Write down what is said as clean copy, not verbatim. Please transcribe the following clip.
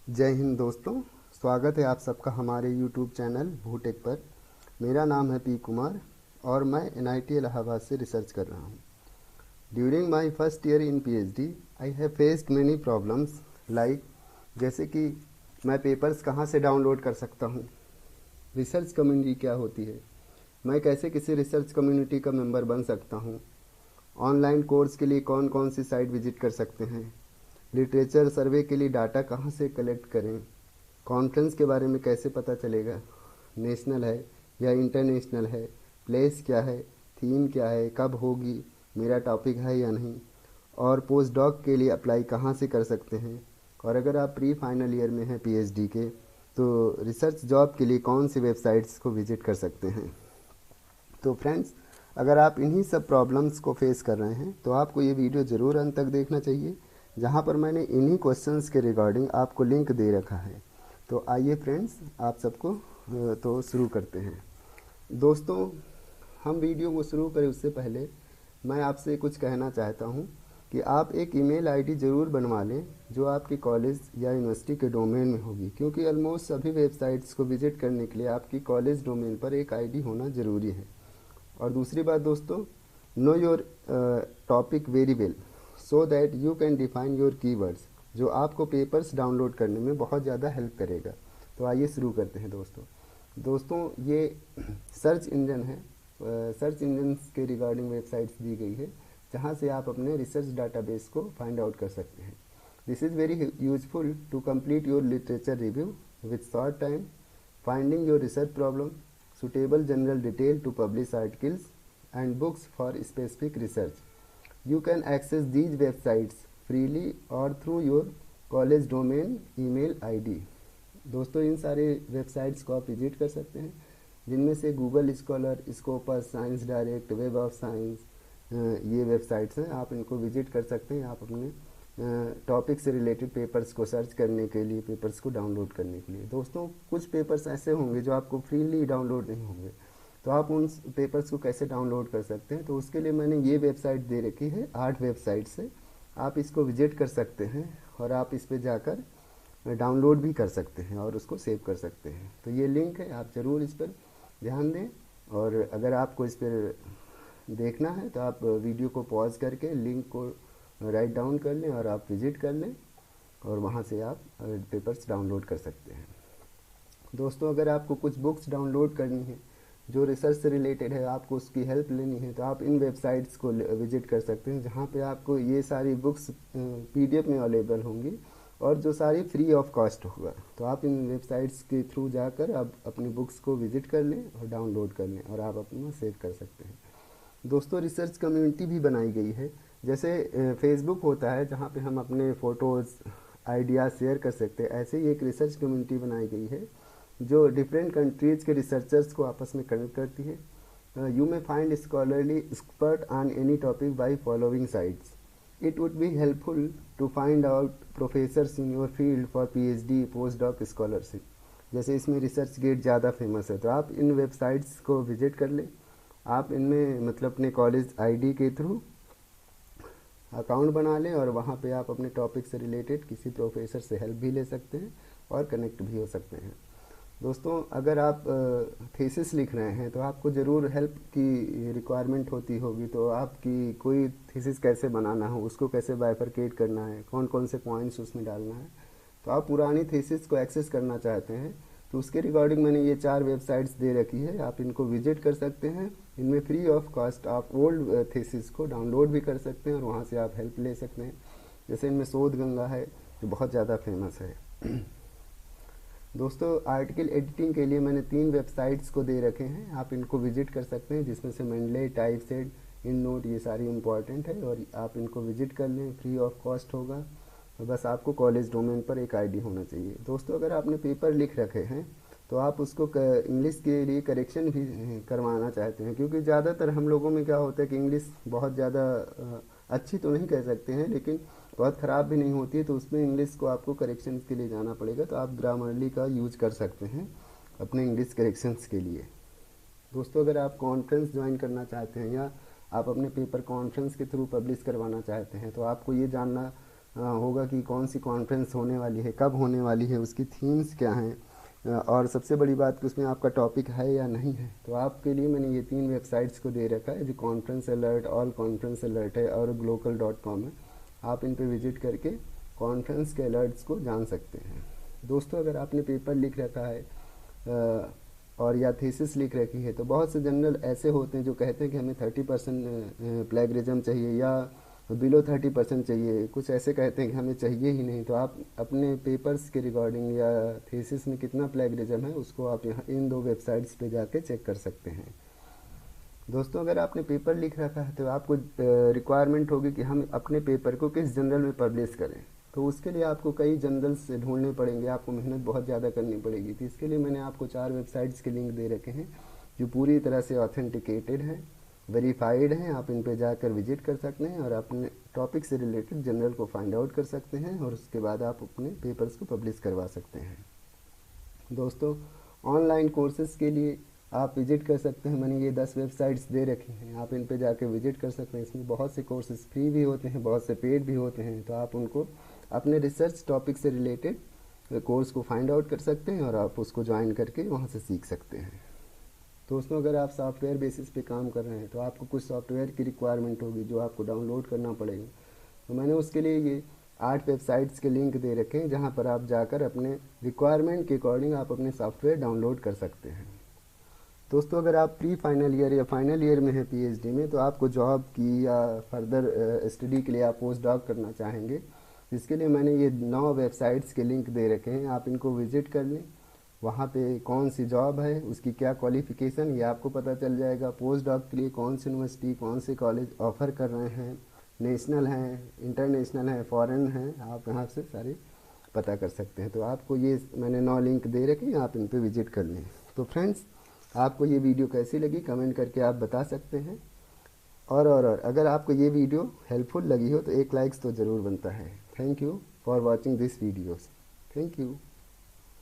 जय हिंद दोस्तों। स्वागत है आप सबका हमारे यूट्यूब चैनल भूटेक पर। मेरा नाम है पी कुमार और मैं एनआईटी इलाहाबाद से रिसर्च कर रहा हूँ। During my first year in PhD I have faced many problems like, जैसे कि मैं पेपर्स कहाँ से डाउनलोड कर सकता हूँ, रिसर्च कम्युनिटी क्या होती है, मैं कैसे किसी रिसर्च कम्युनिटी का मेंबर बन सकता हूँ, ऑनलाइन कोर्स के लिए कौन कौन सी साइट विजिट कर सकते हैं, लिटरेचर सर्वे के लिए डाटा कहाँ से कलेक्ट करें, कॉन्फ्रेंस के बारे में कैसे पता चलेगा, नेशनल है या इंटरनेशनल है, प्लेस क्या है, थीम क्या है, कब होगी, मेरा टॉपिक है या नहीं, और पोस्ट डॉक के लिए अप्लाई कहाँ से कर सकते हैं, और अगर आप प्री फाइनल ईयर में हैं पीएचडी के तो रिसर्च जॉब के लिए कौन सी वेबसाइट्स को विजिट कर सकते हैं। तो फ्रेंड्स, अगर आप इन्हीं सब प्रॉब्लम्स को फेस कर रहे हैं तो आपको ये वीडियो ज़रूर अंत तक देखना चाहिए, जहाँ पर मैंने इन्हीं क्वेश्चंस के रिगार्डिंग आपको लिंक दे रखा है। तो आइए फ्रेंड्स, आप सबको तो शुरू करते हैं। दोस्तों, हम वीडियो को शुरू करें उससे पहले मैं आपसे कुछ कहना चाहता हूँ कि आप एक ईमेल आईडी ज़रूर बनवा लें जो आपके कॉलेज या यूनिवर्सिटी के डोमेन में होगी, क्योंकि ऑलमोस्ट सभी वेबसाइट्स को विजिट करने के लिए आपकी कॉलेज डोमेन पर एक आईडी होना ज़रूरी है। और दूसरी बात दोस्तों, know your topic very well so that you can define your keywords, जो आपको पेपर्स डाउनलोड करने में बहुत ज़्यादा हेल्प करेगा। तो आइए शुरू करते हैं दोस्तों ये सर्च इंजन है। सर्च इंजन के रिगार्डिंग वेबसाइट्स दी गई है जहाँ से आप अपने रिसर्च डाटाबेस को फाइंड आउट कर सकते हैं। This is very useful to complete your literature review with short time, finding your research problem, suitable general detail to publish articles and books for specific research. You can access these websites freely or through your college domain email ID. दोस्तों, इन सारे websites को आप visit कर सकते हैं, जिनमें से Google scholar, Scopus, science direct, web of science, ये वेबसाइट्स हैं। आप इनको विजिट कर सकते हैं। आप अपने टॉपिक से रिलेटेड पेपर्स को सर्च करने के लिए, पेपर्स को डाउनलोड करने के लिए। दोस्तों, कुछ पेपर्स ऐसे होंगे जो आपको फ्रीली डाउनलोड नहीं होंगे, तो आप उन पेपर्स को कैसे डाउनलोड कर सकते हैं, तो उसके लिए मैंने ये वेबसाइट दे रखी है। 8 वेबसाइट से आप इसको विजिट कर सकते हैं और आप इस पर जाकर डाउनलोड भी कर सकते हैं और उसको सेव कर सकते हैं। तो ये लिंक है, आप ज़रूर इस पर ध्यान दें। और अगर आपको इस पर देखना है तो आप वीडियो को पॉज करके लिंक को राइट डाउन कर लें और आप विज़िट कर लें और वहाँ से आप पेपर्स डाउनलोड कर सकते हैं। दोस्तों, अगर आपको कुछ बुक्स डाउनलोड करनी है जो रिसर्च से रिलेटेड है, आपको उसकी हेल्प लेनी है, तो आप इन वेबसाइट्स को विजिट कर सकते हैं, जहाँ पे आपको ये सारी बुक्स पीडीएफ में अवेलेबल होंगी और जो सारी फ्री ऑफ कॉस्ट होगा। तो आप इन वेबसाइट्स के थ्रू जाकर आप अपनी बुक्स को विजिट कर लें और डाउनलोड कर लें और आप अपना सेव कर सकते हैं। दोस्तों, रिसर्च कम्युनिटी भी बनाई गई है। जैसे फेसबुक होता है जहाँ पे हम अपने फ़ोटोज़, आइडियाज़ शेयर कर सकते हैं, ऐसे ही एक रिसर्च कम्युनिटी बनाई गई है जो डिफरेंट कंट्रीज़ के रिसर्चर्स को आपस में कनेक्ट करती है। You may find scholarly expert on any topic by following sites. It would be helpful to find out professors in your field for PhD, post doc scholarship. जैसे इसमें research gate ज़्यादा famous है, तो आप इन websites को visit कर लें। आप इनमें मतलब अपने कॉलेज आईडी के थ्रू अकाउंट बना लें और वहाँ पे आप अपने टॉपिक से रिलेटेड किसी प्रोफेसर से हेल्प भी ले सकते हैं और कनेक्ट भी हो सकते हैं। दोस्तों, अगर आप थीसिस लिख रहे हैं तो आपको ज़रूर हेल्प की रिक्वायरमेंट होती होगी। तो आपकी कोई थीसिस कैसे बनाना हो, उसको कैसे बाइफरकेट करना है, कौन कौन से पॉइंट्स उसमें डालना है, तो आप पुरानी थीसिस को एक्सेस करना चाहते हैं तो उसके रिगार्डिंग मैंने ये 4 वेबसाइट्स दे रखी है। आप इनको विजिट कर सकते हैं। इनमें फ्री ऑफ कॉस्ट आप ओल्ड थीसिस को डाउनलोड भी कर सकते हैं और वहाँ से आप हेल्प ले सकते हैं। जैसे इनमें शोध गंगा है जो बहुत ज़्यादा फेमस है। दोस्तों, आर्टिकल एडिटिंग के लिए मैंने 3 वेबसाइट्स को दे रखे हैं, आप इनको विजिट कर सकते हैं, जिसमें से मेंडले, टाइपसेट, इन नोट, ये सारी इंपॉर्टेंट है और आप इनको विजिट कर लें, फ्री ऑफ कॉस्ट होगा। बस आपको कॉलेज डोमेन पर एक आईडी होना चाहिए। दोस्तों, अगर आपने पेपर लिख रखे हैं तो आप उसको इंग्लिश के लिए करेक्शन भी करवाना चाहते हैं, क्योंकि ज़्यादातर हम लोगों में क्या होता है कि इंग्लिश बहुत ज़्यादा अच्छी तो नहीं कह सकते हैं लेकिन बहुत ख़राब भी नहीं होती है, तो उसमें इंग्लिश को आपको करेक्शन के लिए जाना पड़ेगा। तो आप ग्रामरली का यूज कर सकते हैं अपने इंग्लिश करेक्शंस के लिए। दोस्तों, अगर आप कॉन्फ्रेंस ज्वाइन करना चाहते हैं या आप अपने पेपर कॉन्फ्रेंस के थ्रू पब्लिश करवाना चाहते हैं तो आपको ये जानना होगा कि कौन सी कॉन्फ्रेंस होने वाली है, कब होने वाली है, उसकी थीम्स क्या हैं, और सबसे बड़ी बात कि उसमें आपका टॉपिक है या नहीं है। तो आपके लिए मैंने ये 3 वेबसाइट्स को दे रखा है, जो conference alert, all conference alert है और glocal.com है। आप इन पे विजिट करके कॉन्फ्रेंस के अलर्ट्स को जान सकते हैं। दोस्तों, अगर आपने पेपर लिख रखा है और या थीसिस लिख रखी है, तो बहुत से जनरल ऐसे होते हैं जो कहते हैं कि हमें 30% प्लेगरिज्म चाहिए या बिलो 30% चाहिए, कुछ ऐसे कहते हैं कि हमें चाहिए ही नहीं। तो आप अपने पेपर्स के रिगार्डिंग या थीसिस में कितना प्लेगरिज्म है उसको आप यहाँ इन 2 वेबसाइट्स पे जाके चेक कर सकते हैं। दोस्तों, अगर आपने पेपर लिख रखा है तो आपको रिक्वायरमेंट होगी कि हम अपने पेपर को किस जर्नल में पब्लिश करें। तो उसके लिए आपको कई जर्नल्स ढूंढने पड़ेंगे, आपको मेहनत बहुत ज़्यादा करनी पड़ेगी। तो इसके लिए मैंने आपको 4 वेबसाइट्स के लिंक दे रखे हैं जो पूरी तरह से ऑथेंटिकेटेड हैं, वेरीफाइड हैं। आप इन पे जाकर विजिट कर सकते हैं और अपने टॉपिक से रिलेटेड जर्नल को फाइंड आउट कर सकते हैं और उसके बाद आप अपने पेपर्स को पब्लिश करवा सकते हैं। दोस्तों, ऑनलाइन कोर्सेज़ के लिए आप विजिट कर सकते हैं। मैंने ये 10 वेबसाइट्स दे रखी हैं, आप इन पे जाके विजिट कर सकते हैं। इसमें बहुत से कोर्सेज़ फ्री भी होते हैं, बहुत से पेड भी होते हैं। तो आप उनको अपने रिसर्च टॉपिक से रिलेटेड कोर्स को फाइंड आउट कर सकते हैं और आप उसको ज्वाइन करके वहाँ से सीख सकते हैं। दोस्तों, अगर आप सॉफ्टवेयर बेसिस पे काम कर रहे हैं तो आपको कुछ सॉफ्टवेयर की रिक्वायरमेंट होगी जो आपको डाउनलोड करना पड़ेगा। तो मैंने उसके लिए ये 8 वेबसाइट्स के लिंक दे रखे हैं जहाँ पर आप जाकर अपने रिक्वायरमेंट के अकॉर्डिंग आप अपने सॉफ्टवेयर डाउनलोड कर सकते हैं। दोस्तों, अगर आप प्री फाइनल ईयर या फाइनल ईयर में हैं पीएचडी में, तो आपको जॉब की या फर्दर स्टडी के लिए आप पोस्ट डॉक करना चाहेंगे, जिसके लिए मैंने ये 9 वेबसाइट्स के लिंक दे रखे हैं। आप इनको विजिट कर लें, वहाँ पे कौन सी जॉब है, उसकी क्या क्वालिफ़िकेशन, ये आपको पता चल जाएगा। पोस्ट डॉक के लिए कौन सी यूनिवर्सिटी, कौन से कॉलेज ऑफ़र कर रहे हैं, नेशनल हैं, इंटरनेशनल हैं, फॉरेन हैं, आप यहाँ से सारे पता कर सकते हैं। तो आपको ये मैंने 9 लिंक दे रखे हैं, आप इन पे विजिट कर लें। तो फ्रेंड्स, आपको ये वीडियो कैसी लगी कमेंट करके आप बता सकते हैं। और अगर आपको ये वीडियो हेल्पफुल लगी हो तो एक लाइक्स तो ज़रूर बनता है। Thank you for watching this videos. Thank you.